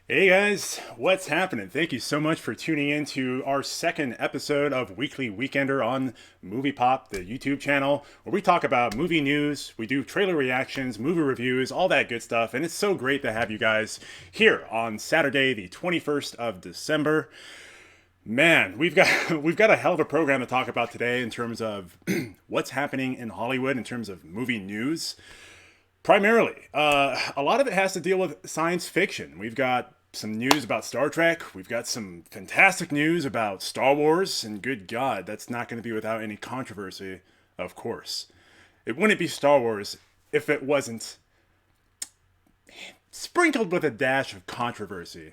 Hey guys, what's happening? Thank you so much for tuning in to our second episode of Weekly Weekender on MoviePOP, the YouTube channel, where we talk about movie news, we do trailer reactions, movie reviews, all that good stuff, and it's so great to have you guys here on Saturday, the 21st of December. Man, we've got a hell of a program to talk about today in terms of what's happening in Hollywood in terms of movie news. Primarily, a lot of it has to deal with science fiction. We've got some news about Star Trek. We've got some fantastic news about Star Wars. And good God, that's not going to be without any controversy, of course. It wouldn't be Star Wars if it wasn't sprinkled with a dash of controversy.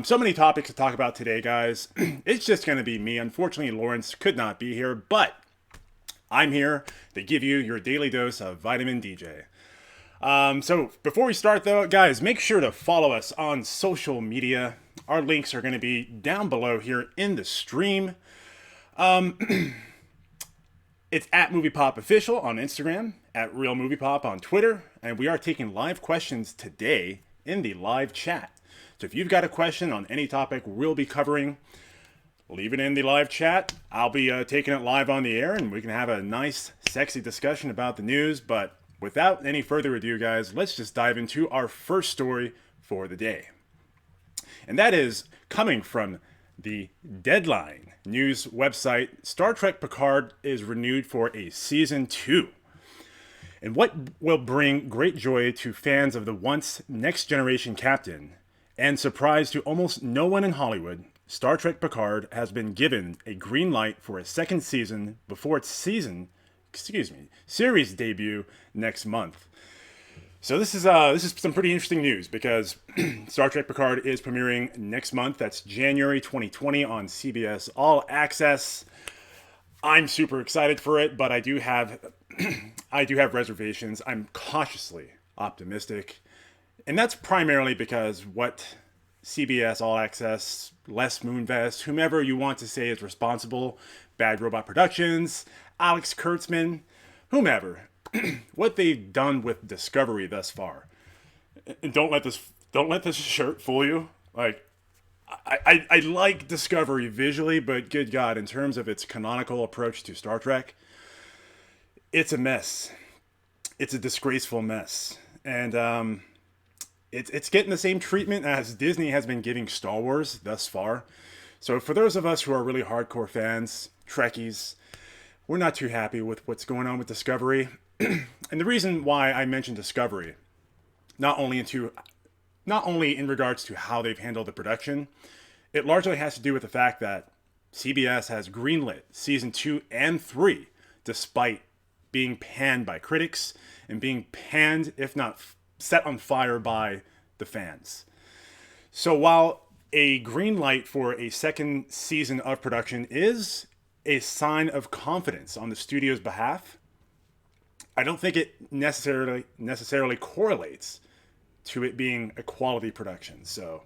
So many topics to talk about today, guys. It's just going to be me. Unfortunately, Lawrence could not be here, but I'm here to give you your daily dose of Vitamin DJ. So before we start though, guys, make sure to follow us on social media. Our links are going to be down below here in the stream. It's at MoviePOP Official on Instagram, at Real MoviePOP on Twitter, and we are taking live questions today in the live chat. So if you've got a question on any topic we'll be covering, leave it in the live chat. I'll be taking it live on the air, and we can have a nice, sexy discussion about the news. But without any further ado, guys, let's just dive into our first story for the day. And that is coming from the Deadline news website. Star Trek Picard is renewed for a season 2. And what will bring great joy to fans of the once next generation captain and surprise to almost no one in Hollywood, Star Trek Picard has been given a green light for a second season before its series debut next month. So this is some pretty interesting news because Star Trek Picard is premiering next month. That's January 2020 on CBS All Access. I'm super excited for it, but I do have reservations. I'm cautiously optimistic. And that's primarily because what CBS All Access, Les Moonves, whomever you want to say is responsible, Bad Robot Productions, Alex Kurtzman, whomever, what they've done with Discovery thus far. And don't let this shirt fool you. Like, I like Discovery visually, but good God, in terms of its canonical approach to Star Trek, it's a mess. It's a disgraceful mess. And it's getting the same treatment as Disney has been giving Star Wars thus far. So for those of us who are really hardcore fans, Trekkies, we're not too happy with what's going on with Discovery. And the reason why I mentioned Discovery, not only in regards to how they've handled the production, it largely has to do with the fact that CBS has greenlit season 2 and 3, despite being panned by critics and being panned, if not set on fire by the fans. So while a green light for a second season of production is a sign of confidence on the studio's behalf, I don't think it necessarily correlates to it being a quality production. So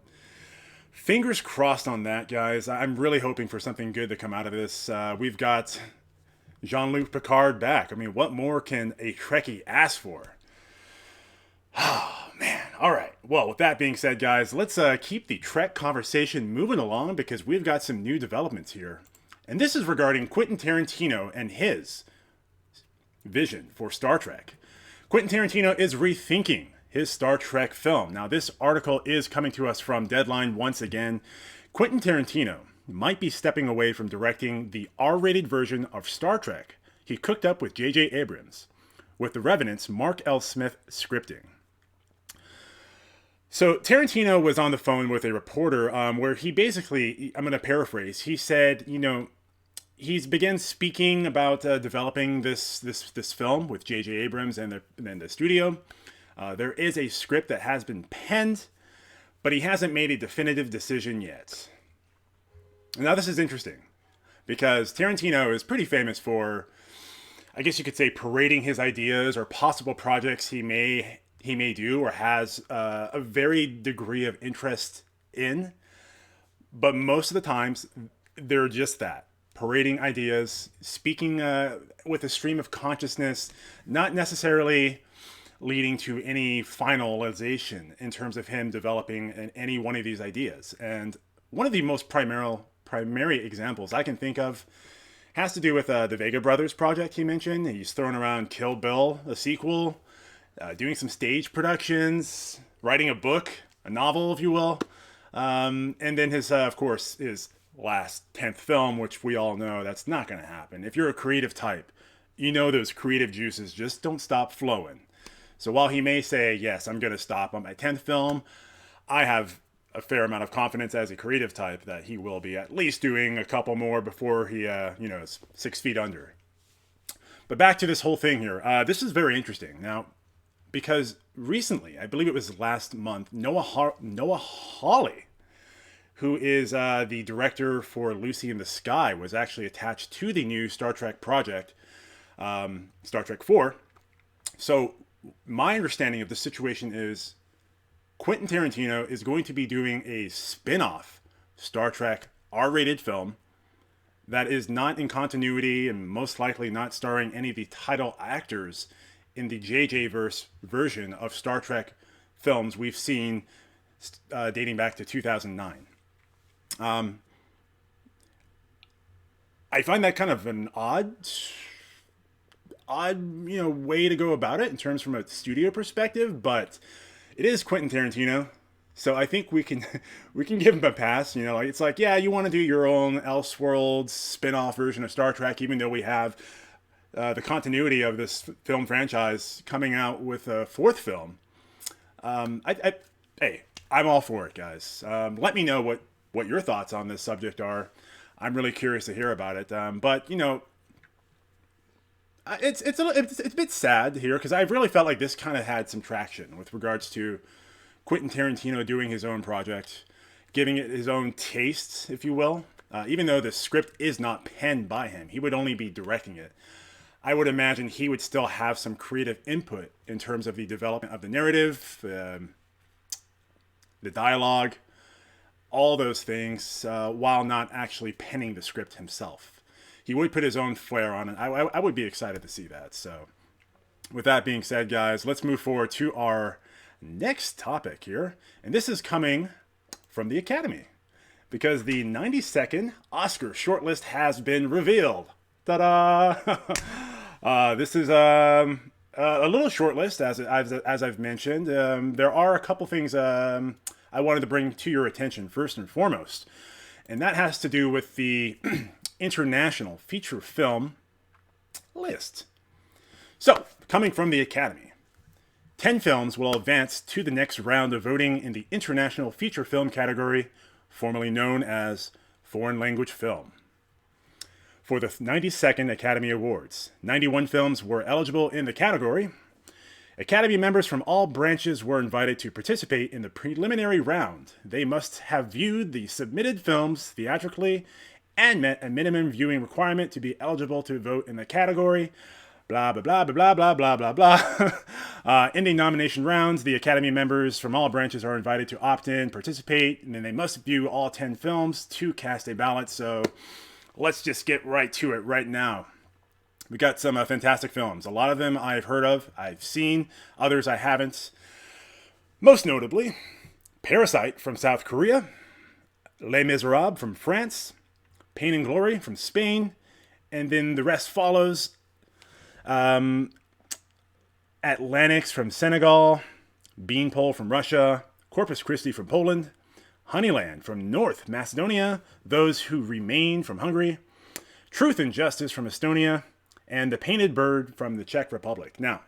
fingers crossed on that, guys. I'm really hoping for something good to come out of this. We've got Jean-Luc Picard back. I mean, what more can a Trekkie ask for? Oh, man. All right. Well, with that being said, guys, let's keep the Trek conversation moving along because we've got some new developments here. And this is regarding Quentin Tarantino and his vision for Star Trek. Quentin Tarantino is rethinking his Star Trek film. Now, this article is coming to us from Deadline once again. Quentin Tarantino might be stepping away from directing the R-rated version of Star Trek he cooked up with J.J. Abrams, with The Revenant's Mark L. Smith scripting. So Tarantino was on the phone with a reporter where he basically, I'm going to paraphrase, he said, he's began speaking about developing this film with J.J. Abrams and the studio. There is a script that has been penned, but he hasn't made a definitive decision yet. Now this is interesting because Tarantino is pretty famous for, I guess you could say, parading his ideas or possible projects he may do or has a very degree of interest in. But most of the times, they're just that. Parading ideas, speaking with a stream of consciousness, not necessarily leading to any finalization in terms of him developing any one of these ideas. And one of the most primary examples I can think of has to do with the Vega Brothers project he mentioned. He's throwing around Kill Bill, a sequel, doing some stage productions, writing a book, a novel, if you will. And then of course, his last 10th film, which we all know that's not going to happen. If you're a creative type, you know those creative juices just don't stop flowing. So while he may say, yes, I'm going to stop on my 10th film, I have a fair amount of confidence as a creative type that he will be at least doing a couple more before he, is 6 feet under. But back to this whole thing here. This is very interesting. Now, because recently, I believe it was last month, Noah Hawley, who is the director for Lucy in the Sky, was actually attached to the new Star Trek project, Star Trek 4. So my understanding of the situation is Quentin Tarantino is going to be doing a spin-off Star Trek R-rated film that is not in continuity and most likely not starring any of the title actors in the JJ-verse version of Star Trek films we've seen dating back to 2009. I find that kind of an odd, way to go about it in terms from a studio perspective, but it is Quentin Tarantino, so I think we can give him a pass. It's like, yeah, you want to do your own Elseworlds spin-off version of Star Trek, even though we have the continuity of this film franchise coming out with a 4th film. Hey, I'm all for it, guys. Let me know what your thoughts on this subject are. I'm really curious to hear about it. But it's a bit sad here because I really felt like this kind of had some traction with regards to Quentin Tarantino doing his own project, giving it his own taste, if you will. Even though the script is not penned by him, he would only be directing it. I would imagine he would still have some creative input in terms of the development of the narrative, the dialogue, all those things, while not actually penning the script himself. He would put his own flair on it. I would be excited to see that. So with that being said, guys, let's move forward to our next topic here. And this is coming from the Academy, because the 92nd Oscar shortlist has been revealed. Ta-da! This is a little shortlist, as I've mentioned. There are a couple things I wanted to bring to your attention first and foremost, and that has to do with the international feature film list. So, coming from the Academy, 10 films will advance to the next round of voting in the international feature film category, formerly known as foreign language film. For the 92nd Academy Awards, 91 films were eligible in the category. Academy members from all branches were invited to participate in the preliminary round. They must have viewed the submitted films theatrically and met a minimum viewing requirement to be eligible to vote in the category. Blah, blah, blah, blah, blah, blah, blah, blah. In the nomination rounds, the Academy members from all branches are invited to opt in, participate, and then they must view all 10 films to cast a ballot. So let's just get right to it right now. We got some fantastic films. A lot of them I've heard of, I've seen. Others I haven't. Most notably, Parasite from South Korea, Les Miserables from France, Pain and Glory from Spain, and then the rest follows. Atlantics from Senegal, Beanpole from Russia, Corpus Christi from Poland, Honeyland from North Macedonia, Those Who Remain from Hungary, Truth and Justice from Estonia, and The Painted Bird from the Czech Republic. Now,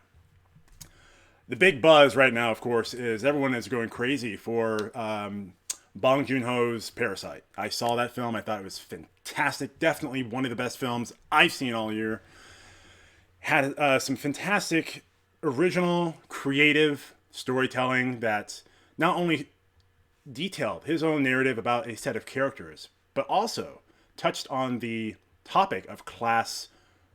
the big buzz right now, of course, is everyone is going crazy for Bong Joon-ho's Parasite. I saw that film. I thought it was fantastic. Definitely one of the best films I've seen all year. Had some fantastic, original, creative storytelling that not only detailed his own narrative about a set of characters, but also touched on the topic of class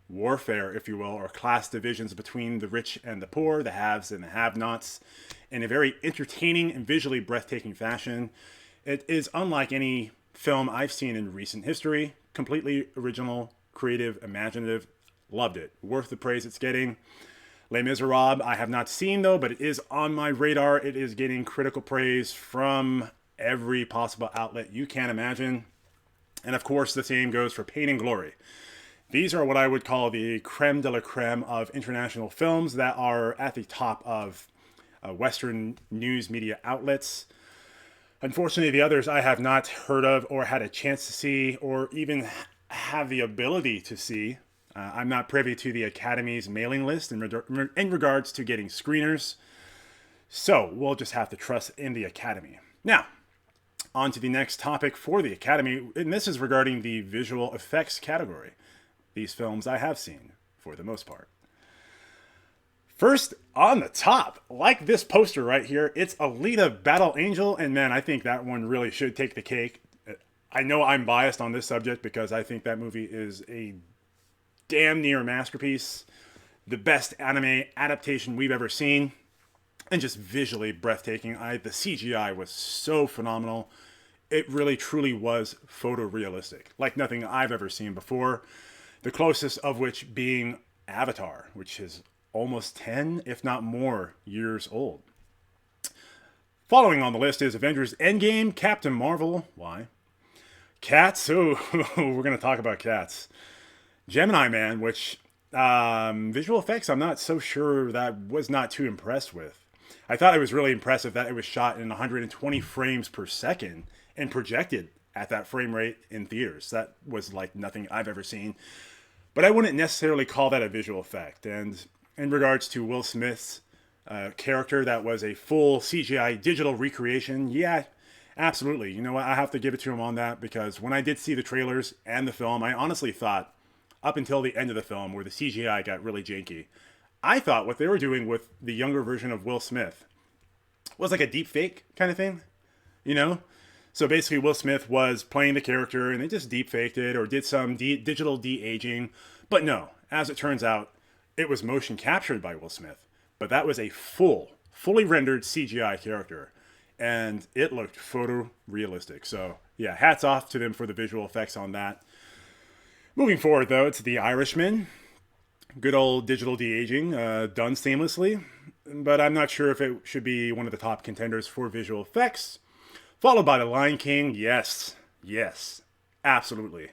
warfare, if you will, or class divisions between the rich and the poor, the haves and the have-nots, in a very entertaining and visually breathtaking fashion. It is unlike any film I've seen in recent history. Completely original, creative, imaginative. Loved it. Worth the praise it's getting. Les Miserables, I have not seen though, but it is on my radar. It is getting critical praise from every possible outlet you can imagine. And of course, the same goes for Pain and Glory. These are what I would call the creme de la creme of international films that are at the top of Western news media outlets. Unfortunately, the others I have not heard of or had a chance to see or even have the ability to see. I'm not privy to the Academy's mailing list in regards to getting screeners. So we'll just have to trust in the Academy. Now, on to the next topic for the Academy, and this is regarding the visual effects category. These films I have seen, for the most part. First, on the top, like this poster right here, it's Alita Battle Angel, and man, I think that one really should take the cake. I know I'm biased on this subject because I think that movie is a damn near masterpiece. The best anime adaptation we've ever seen, and just visually breathtaking. The CGI was so phenomenal. It really truly was photorealistic, like nothing I've ever seen before. The closest of which being Avatar, which is almost 10, if not more, years old. Following on the list is Avengers Endgame, Captain Marvel. Why? Cats. Oh, we're going to talk about Cats. Gemini Man, which visual effects I'm not so sure that was not too impressed with. I thought it was really impressive that it was shot in 120 frames per second and projected at that frame rate in theaters. That was like nothing I've ever seen. But I wouldn't necessarily call that a visual effect. And in regards to Will Smith's character, that was a full CGI digital recreation. Yeah, absolutely. You know what? I have to give it to him on that, because when I did see the trailers and the film, I honestly thought, up until the end of the film where the CGI got really janky, I thought what they were doing with the younger version of Will Smith was like a deep fake kind of thing, you know? So basically Will Smith was playing the character and they just deep faked it or did some digital de-aging. But no, as it turns out, it was motion captured by Will Smith. But that was a fully rendered CGI character. And it looked photorealistic. So yeah, hats off to them for the visual effects on that. Moving forward though, it's The Irishman. Good old digital de-aging, done seamlessly. But I'm not sure if it should be one of the top contenders for visual effects. Followed by The Lion King. Yes, absolutely.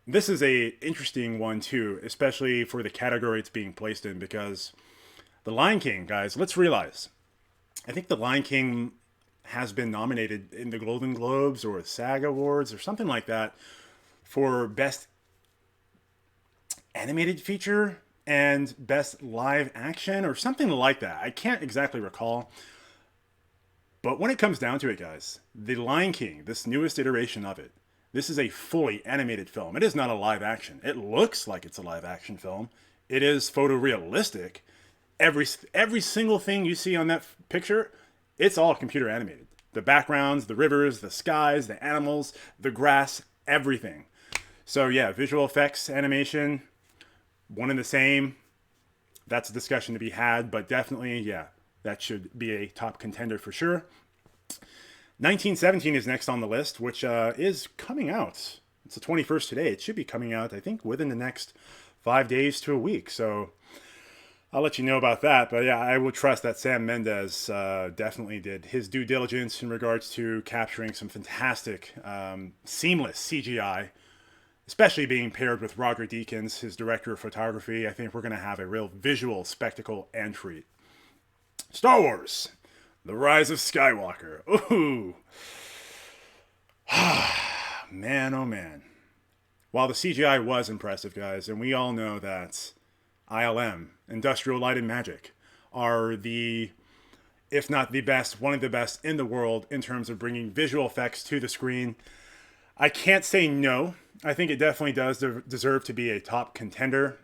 This is a interesting one too, especially for the category it's being placed in, because The Lion King, guys, let's realize, I think The Lion King has been nominated in the Golden Globes or SAG Awards or something like that for Best Animated Feature and Best Live Action or something like that. I can't exactly recall. But when it comes down to it, guys, The Lion King, this newest iteration of it, this is a fully animated film. It is not a live action. It looks like it's a live action film. It is photorealistic. Every single thing you see on that picture, it's all computer animated. The backgrounds, the rivers, the skies, the animals, the grass, everything. So yeah, visual effects, animation, one and the same. That's a discussion to be had, but definitely, yeah, that should be a top contender for sure. 1917 is next on the list, which is coming out. It's the 21st today. It should be coming out, I think, within the next 5 days to a week. So I'll let you know about that. But yeah, I will trust that Sam Mendes definitely did his due diligence in regards to capturing some fantastic, seamless CGI, especially being paired with Roger Deakins, his director of photography. I think we're going to have a real visual spectacle and treat. Star Wars, The Rise of Skywalker. Ooh. Man, oh man. While the CGI was impressive, guys, and we all know that ILM, Industrial Light and Magic, are the, if not the best, one of the best in the world in terms of bringing visual effects to the screen, I can't say no. I think it definitely does deserve to be a top contender.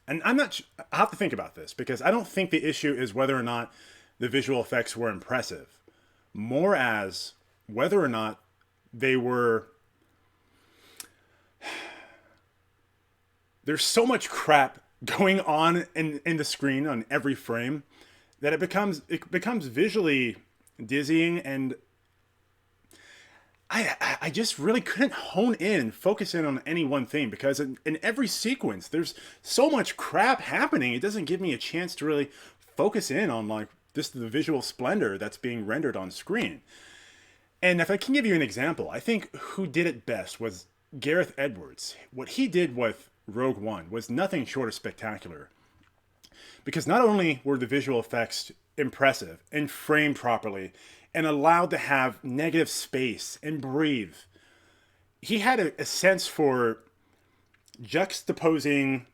And I have to think about this, because I don't think the issue is whether or not the visual effects were impressive, more as whether or not they were. There's so much crap going on in the screen on every frame that it becomes visually dizzying, and I just really couldn't hone in, focus in on any one thing because in every sequence there's so much crap happening. It doesn't give me a chance to really focus in on like just the visual splendor that's being rendered on screen. And if I can give you an example, I think who did it best was Gareth Edwards. What he did with Rogue One was nothing short of spectacular. Because not only were the visual effects impressive and framed properly and allowed to have negative space and breathe, he had a sense for juxtaposing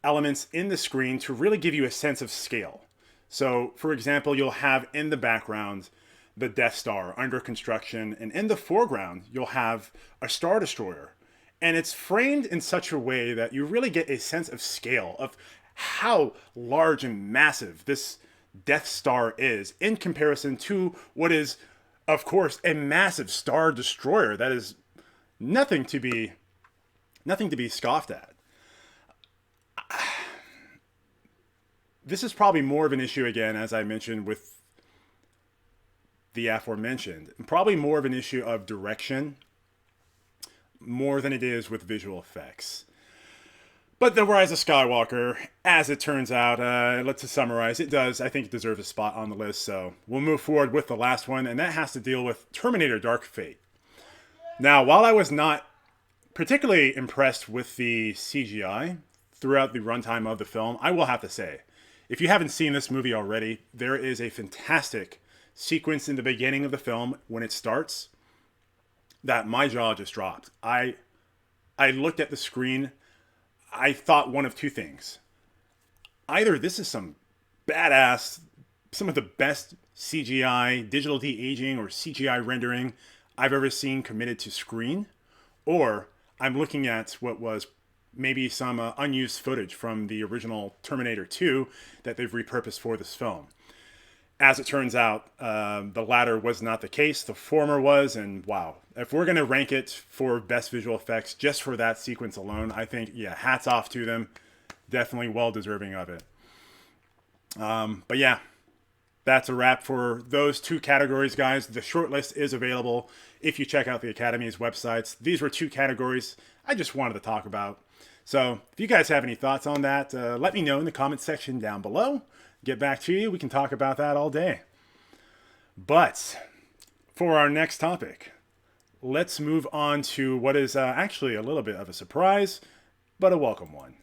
elements in the screen to really give you a sense of scale. So, for example, you'll have in the background the Death Star under construction, and in the foreground, you'll have a Star Destroyer. And it's framed in such a way that you really get a sense of scale, of how large and massive this Death Star is in comparison to what is, of course, a massive Star Destroyer that is nothing to be scoffed at. This is probably more of an issue, again, as I mentioned, with the aforementioned. Probably more of an issue of direction more than it is with visual effects. But The Rise of Skywalker, as it turns out, let's just summarize, it does, I think, deserve a spot on the list. So we'll move forward with the last one, and that has to deal with Terminator Dark Fate. Now, while I was not particularly impressed with the CGI throughout the runtime of the film, I will have to say, if you haven't seen this movie already, there is a fantastic sequence in the beginning of the film when it starts that my jaw just dropped. I looked at the screen. I thought one of two things. Either this is some badass, some of the best CGI, digital de-aging, or CGI rendering I've ever seen committed to screen, or I'm looking at what was maybe some unused footage from the original Terminator 2 that they've repurposed for this film. As it turns out, the latter was not the case. The former was, and wow. If we're going to rank it for best visual effects just for that sequence alone, I think, yeah, hats off to them. Definitely well deserving of it. But yeah, that's a wrap for those two categories, guys. The shortlist is available if you check out the Academy's websites. These were two categories I just wanted to talk about. So if you guys have any thoughts on that, let me know in the comments section down below. Get back to you. We can talk about that all day. But for our next topic, let's move on to what is actually a little bit of a surprise, but a welcome one.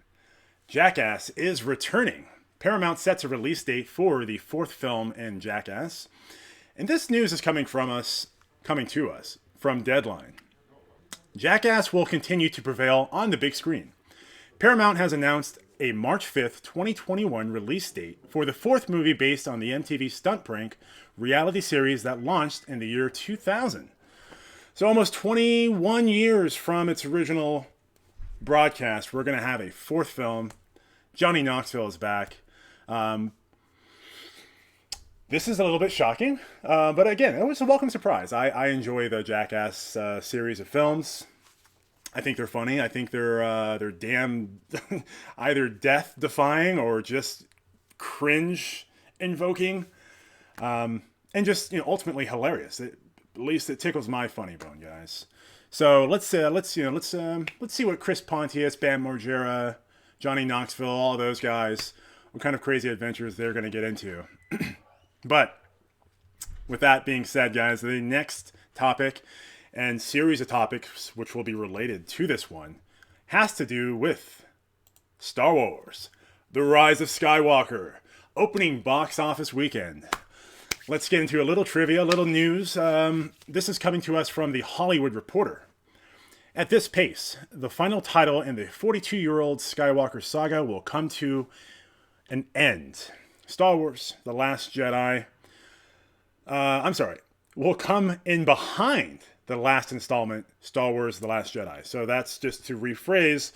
Jackass is returning. Paramount sets a release date for the fourth film in Jackass. And this news is coming to us from Deadline. Jackass will continue to prevail on the big screen. Paramount has announced a March 5th, 2021 release date for the fourth movie based on the MTV stunt prank reality series that launched in the year 2000. So almost 21 years from its original broadcast, we're going to have a fourth film. Johnny Knoxville is back. This is a little bit shocking, but again, it was a welcome surprise. I enjoy the Jackass series of films. I think they're funny. I think they're damn either death-defying or just cringe-invoking, and just ultimately hilarious. At least it tickles my funny bone, guys. So let's see what Chris Pontius, Bam Margera, Johnny Knoxville, all those guys, what kind of crazy adventures they're going to get into. But with that being said, guys, the next topic and series of topics which will be related to this one has to do with Star Wars, The Rise of Skywalker, opening box office weekend. Let's get into a little trivia, a little news. This is coming to us from The Hollywood Reporter. At this pace, the final title in the 42-year-old Skywalker saga will come to an end. Star Wars, The Last Jedi, will come in behind the last installment, Star Wars, The Last Jedi. So that's just to rephrase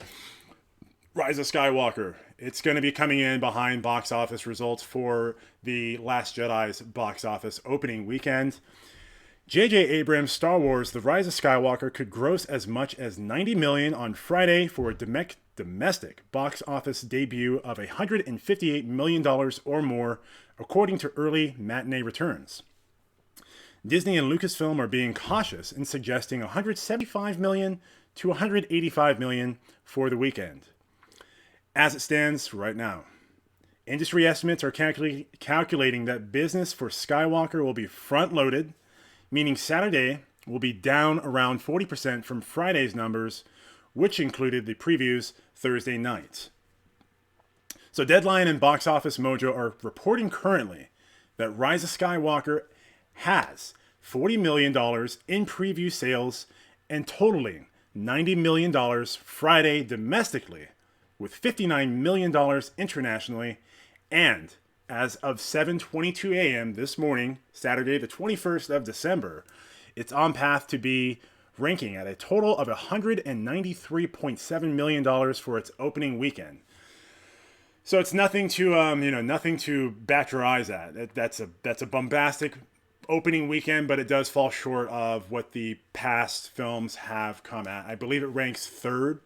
Rise of Skywalker. It's going to be coming in behind box office results for The Last Jedi's box office opening weekend. J.J. Abrams' Star Wars, The Rise of Skywalker could gross as much as $90 million on Friday for a domestic box office debut of $158 million or more, according to early matinee returns. Disney and Lucasfilm are being cautious in suggesting 175 million to 185 million for the weekend. As it stands right now, industry estimates are calculating that business for Skywalker will be front-loaded, meaning Saturday will be down around 40% from Friday's numbers, which included the previews Thursday night. So Deadline and Box Office Mojo are reporting currently that Rise of Skywalker has $40 million in preview sales and totaling $90 million Friday domestically, with $59 million internationally, and as of 7:22 a.m. this morning, Saturday the 21st of December, it's on path to be ranking at a total of $193.7 million for its opening weekend. So it's nothing to nothing to bat your eyes at. That's a bombastic opening weekend, but it does fall short of what the past films have come at. I believe it ranks third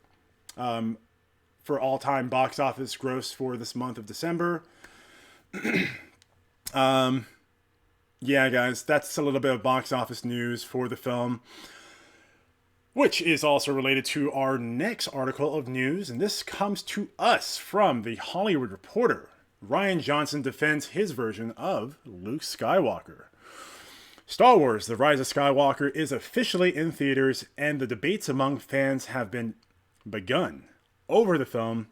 for all-time box office gross for this month of December. Yeah, guys, that's a little bit of box office news for the film, which is also related to our next article of news, and this comes to us from The Hollywood Reporter. Rian Johnson defends his version of Luke Skywalker. Star Wars: The Rise of Skywalker is officially in theaters, and the debates among fans have been begun over the film,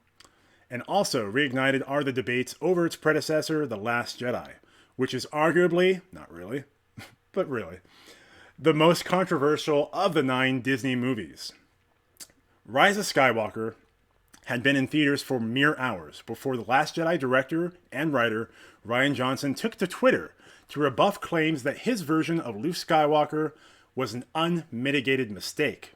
and also reignited are the debates over its predecessor, The Last Jedi, which is arguably, not really, but really, the most controversial of the 9 Disney movies. Rise of Skywalker had been in theaters for mere hours before The Last Jedi director and writer Rian Johnson took to Twitter to rebuff claims that his version of Luke Skywalker was an unmitigated mistake.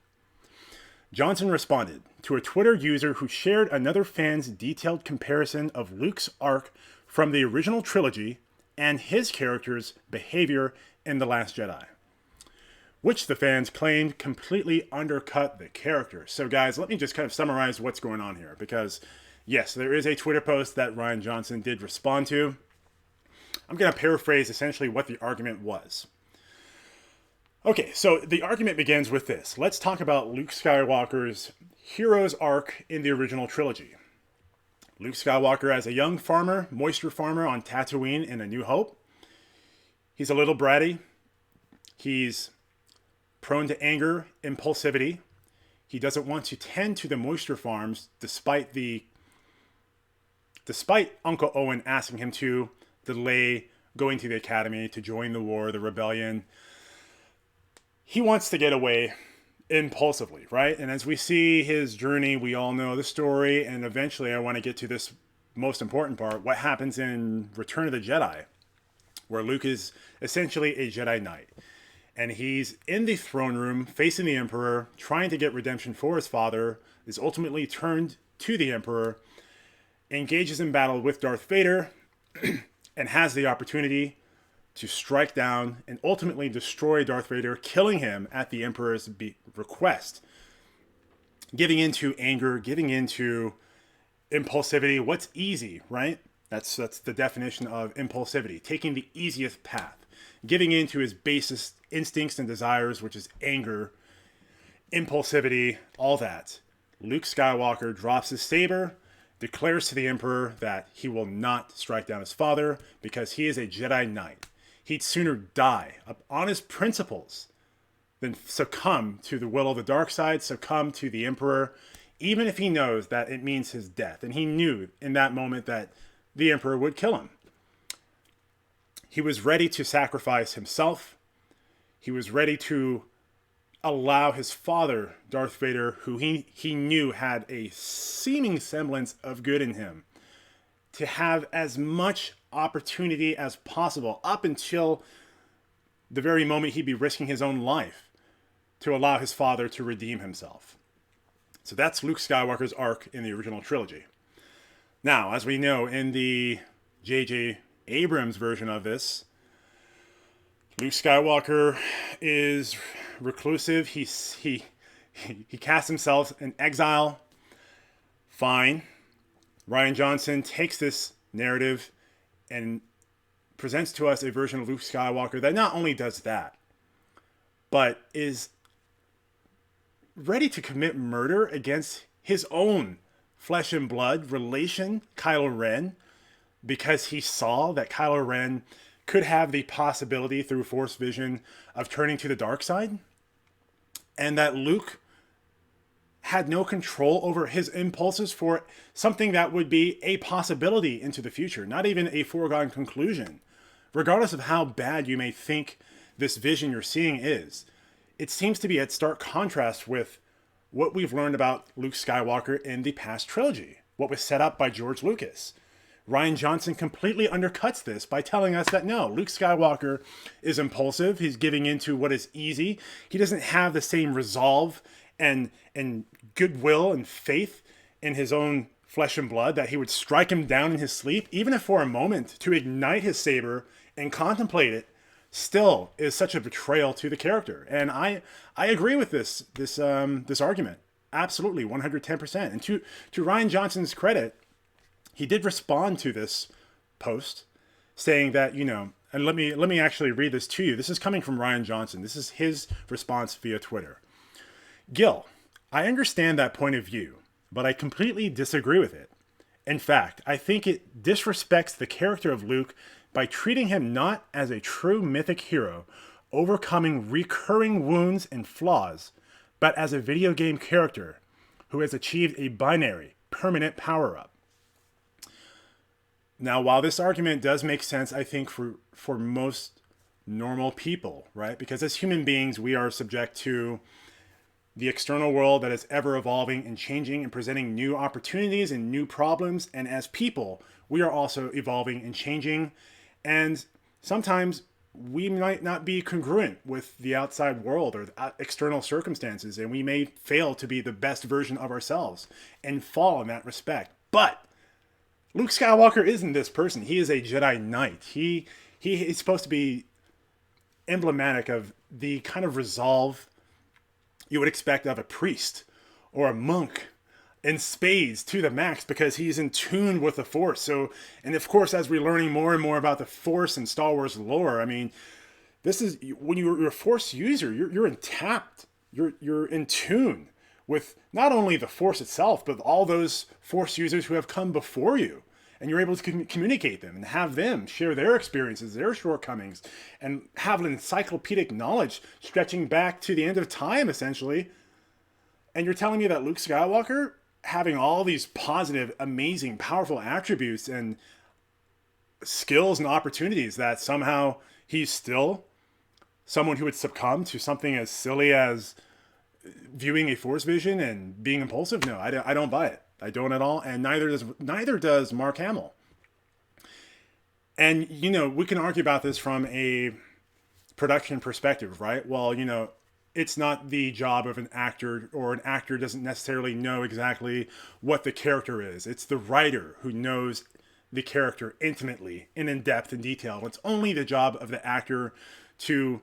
Johnson responded to a Twitter user who shared another fan's detailed comparison of Luke's arc from the original trilogy and his character's behavior in The Last Jedi, which the fans claimed completely undercut the character. So guys, let me just kind of summarize what's going on here, because yes, there is a Twitter post that Rian Johnson did respond to. I'm going to paraphrase essentially what the argument was. Okay, so the argument begins with this. Let's talk about Luke Skywalker's hero's arc in the original trilogy. Luke Skywalker as a young farmer, moisture farmer on Tatooine in A New Hope. He's a little bratty. He's prone to anger, impulsivity. He doesn't want to tend to the moisture farms despite Uncle Owen asking him to delay going to the academy to join the war, the rebellion. He wants to get away impulsively, right? And as we see his journey, we all know the story, and eventually I want to get to this most important part, what happens in Return of the Jedi, where Luke is essentially a Jedi Knight. And he's in the throne room facing the Emperor, trying to get redemption for his father, is ultimately turned to the Emperor, engages in battle with Darth Vader, and has the opportunity to strike down and ultimately destroy Darth Vader, killing him at the Emperor's request. Giving into anger, giving into impulsivity. What's easy, right? That's the definition of impulsivity. Taking the easiest path. Giving into his basest instincts and desires, which is anger, impulsivity, all that. Luke Skywalker drops his saber, declares to the Emperor that he will not strike down his father because he is a Jedi Knight. He'd sooner die on his principles than succumb to the will of the dark side, succumb to the Emperor, even if he knows that it means his death. And he knew in that moment that the Emperor would kill him. He was ready to sacrifice himself. He was ready to allow his father, Darth Vader, who he knew had a seeming semblance of good in him, to have as much opportunity as possible up until the very moment he'd be risking his own life to allow his father to redeem himself. So that's Luke Skywalker's arc in the original trilogy. Now, as we know, in the J.J. Abrams version of this, Luke Skywalker is reclusive. He casts himself in exile. Fine. Rian Johnson takes this narrative and presents to us a version of Luke Skywalker that not only does that, but is ready to commit murder against his own flesh and blood relation, Kylo Ren, because he saw that Kylo Ren could have the possibility through Force vision of turning to the dark side, and that Luke had no control over his impulses for something that would be a possibility into the future, not even a foregone conclusion. Regardless of how bad you may think this vision you're seeing is, it seems to be at stark contrast with what we've learned about Luke Skywalker in the past trilogy, what was set up by George Lucas. Rian Johnson completely undercuts this by telling us that no, Luke Skywalker is impulsive. He's giving into what is easy. He doesn't have the same resolve and goodwill and faith in his own flesh and blood that he would strike him down in his sleep, even if for a moment, to ignite his saber and contemplate it, still is such a betrayal to the character. And I agree with this argument. Absolutely, 110%. And to Rian Johnson's credit, he did respond to this post saying that, and let me actually read this to you. This is coming from Rian Johnson. This is his response via Twitter. Gil, I understand that point of view, but I completely disagree with it. In fact, I think it disrespects the character of Luke by treating him not as a true mythic hero, overcoming recurring wounds and flaws, but as a video game character who has achieved a binary, permanent power-up. Now, while this argument does make sense, I think for most normal people, right? Because as human beings, we are subject to the external world that is ever evolving and changing and presenting new opportunities and new problems. And as people, we are also evolving and changing. And sometimes we might not be congruent with the outside world or external circumstances. And we may fail to be the best version of ourselves and fall in that respect. But Luke Skywalker isn't this person. He is a Jedi Knight. He is supposed to be emblematic of the kind of resolve you would expect of a priest or a monk in spades to the max, because he's in tune with the Force. So, and of course, as we're learning more and more about the Force and Star Wars lore, I mean, this is when you're a Force user, you're intact, you're in tune with not only the Force itself, but all those Force users who have come before you. And you're able to communicate them and have them share their experiences, their shortcomings, and have an encyclopedic knowledge stretching back to the end of time, essentially. And you're telling me that Luke Skywalker, having all these positive, amazing, powerful attributes and skills and opportunities, that somehow he's still someone who would succumb to something as silly as viewing a Force vision and being impulsive? No, I don't buy it. I don't at all, and neither does Mark Hamill. And we can argue about this from a production perspective, right? Well, it's not the job of an actor, or an actor doesn't necessarily know exactly what the character is. It's the writer who knows the character intimately and in depth and detail. It's only the job of the actor to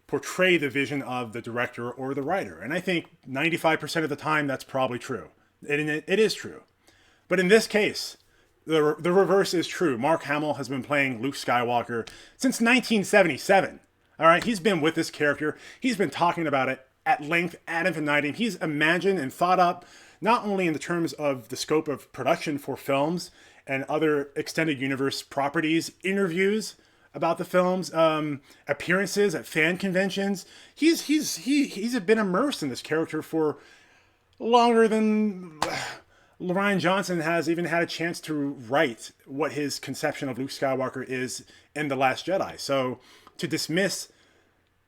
portray the vision of the director or the writer. And I think 95% of the time that's probably true. It is true. But in this case, the reverse is true. Mark Hamill has been playing Luke Skywalker since 1977. All right, he's been with this character. He's been talking about it at length, ad infinitum. He's imagined and thought up, not only in the terms of the scope of production for films and other extended universe properties, interviews about the films, appearances at fan conventions. He's been immersed in this character for longer than Rian Johnson has even had a chance to write what his conception of Luke Skywalker is in The Last Jedi. So to dismiss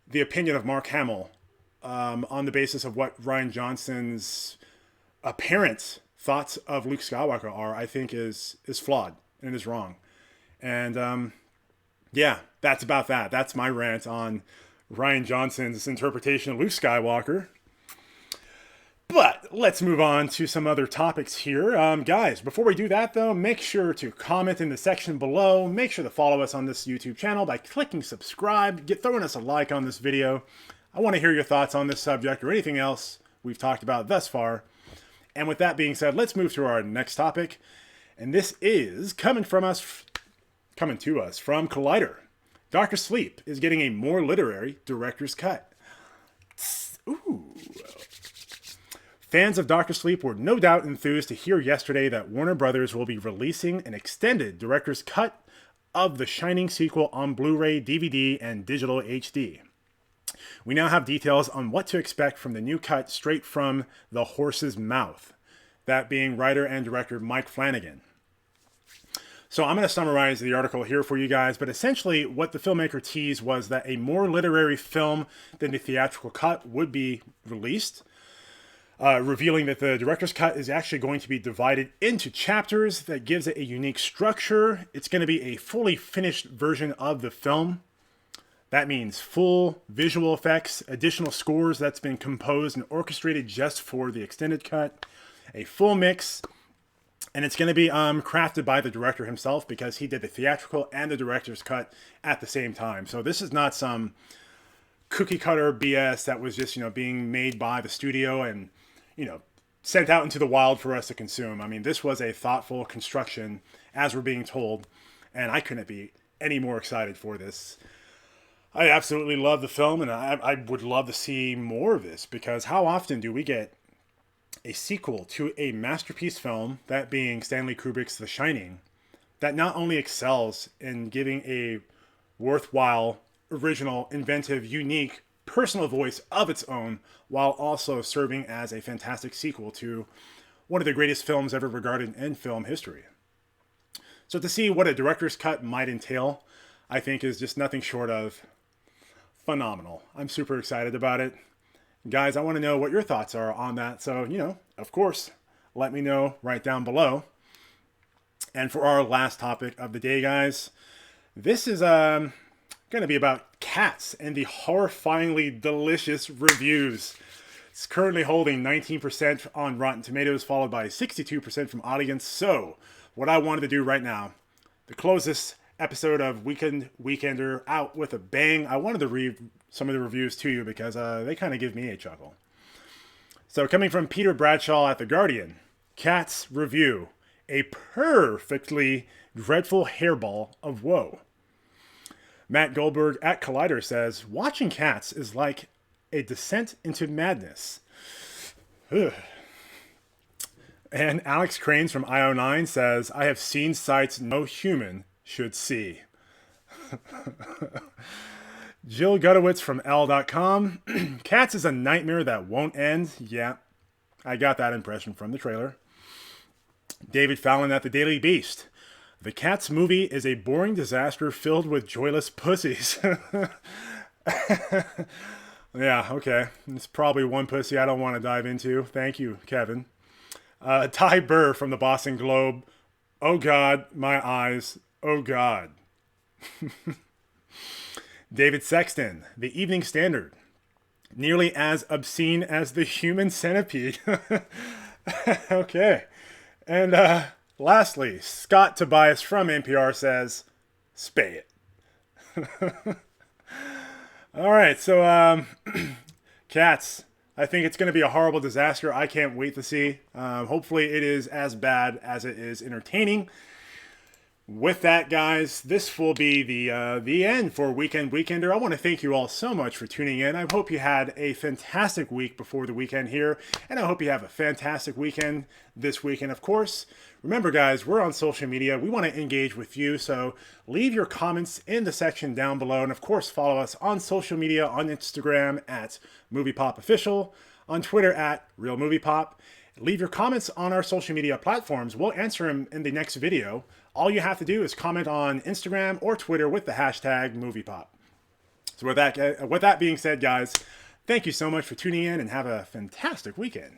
the opinion of Mark Hamill on the basis of what Rian Johnson's apparent thoughts of Luke Skywalker are, I think is flawed and is wrong. And yeah, that's about that. That's my rant on Rian Johnson's interpretation of Luke Skywalker. But let's move on to some other topics here. Guys, before we do that, though, make sure to comment in the section below. Make sure to follow us on this YouTube channel by clicking subscribe. Throwing us a like on this video. I want to hear your thoughts on this subject or anything else we've talked about thus far. And with that being said, let's move to our next topic. And this is coming to us from Collider. Doctor Sleep is getting a more literary director's cut. Ooh. Fans of Doctor Sleep were no doubt enthused to hear yesterday that Warner Brothers will be releasing an extended director's cut of the Shining sequel on Blu-ray, DVD, and digital HD. We now have details on what to expect from the new cut straight from the horse's mouth, that being writer and director Mike Flanagan. So I'm going to summarize the article here for you guys, but essentially what the filmmaker teased was that a more literary film than the theatrical cut would be released, revealing that the director's cut is actually going to be divided into chapters that gives it a unique structure. It's going to be a fully finished version of the film. That means full visual effects, additional scores that's been composed and orchestrated just for the extended cut, a full mix. And it's going to be crafted by the director himself because he did the theatrical and the director's cut at the same time. So this is not some cookie cutter BS that was just, being made by the studio and, sent out into the wild for us to consume. I mean, this was a thoughtful construction, as we're being told, and I couldn't be any more excited for this. I absolutely love the film, and I would love to see more of this because how often do we get a sequel to a masterpiece film, that being Stanley Kubrick's The Shining, that not only excels in giving a worthwhile, original, inventive, unique, personal voice of its own, while also serving as a fantastic sequel to one of the greatest films ever regarded in film history. So to see what a director's cut might entail, I think is just nothing short of phenomenal. I'm super excited about it. Guys, I want to know what your thoughts are on that. So, of course, let me know right down below. And for our last topic of the day, guys, this is going to be about Cats and the horrifyingly delicious reviews. It's currently holding 19% on Rotten Tomatoes, followed by 62% from audience. So, what I wanted to do right now, to close this episode of Weekender out with a bang, I wanted to read some of the reviews to you because they kind of give me a chuckle. So coming from Peter Bradshaw at The Guardian, Cats review, a perfectly dreadful hairball of woe. Matt Goldberg at Collider says, watching Cats is like a descent into madness. Ugh. And Alex Cranes from IO9 says, I have seen sights no human should see. Jill Gutowitz from L.com. Cats is a nightmare that won't end. Yeah, I got that impression from the trailer. David Fallon at The Daily Beast. The Cats movie is a boring disaster filled with joyless pussies. Yeah, okay. It's probably one pussy I don't want to dive into. Thank you, Kevin. Ty Burr from the Boston Globe. Oh God, my eyes. Oh God. David Sexton, The Evening Standard. Nearly as obscene as the human centipede. Okay. And lastly, Scott Tobias from NPR says, spay it. All right, so Cats, I think it's going to be a horrible disaster. I can't wait to see. Hopefully it is as bad as it is entertaining. With that, guys, this will be the end for Weekender. I want to thank you all so much for tuning in. I hope you had a fantastic week before the weekend here, and I hope you have a fantastic weekend this weekend, of course. Remember, guys, we're on social media. We want to engage with you, so leave your comments in the section down below, and of course, follow us on social media, on Instagram at MoviePOP Official, on Twitter at RealMoviePop. Leave your comments on our social media platforms. We'll answer them in the next video. All you have to do is comment on Instagram or Twitter with the hashtag MoviePOP. So with that being said, guys, thank you so much for tuning in and have a fantastic weekend.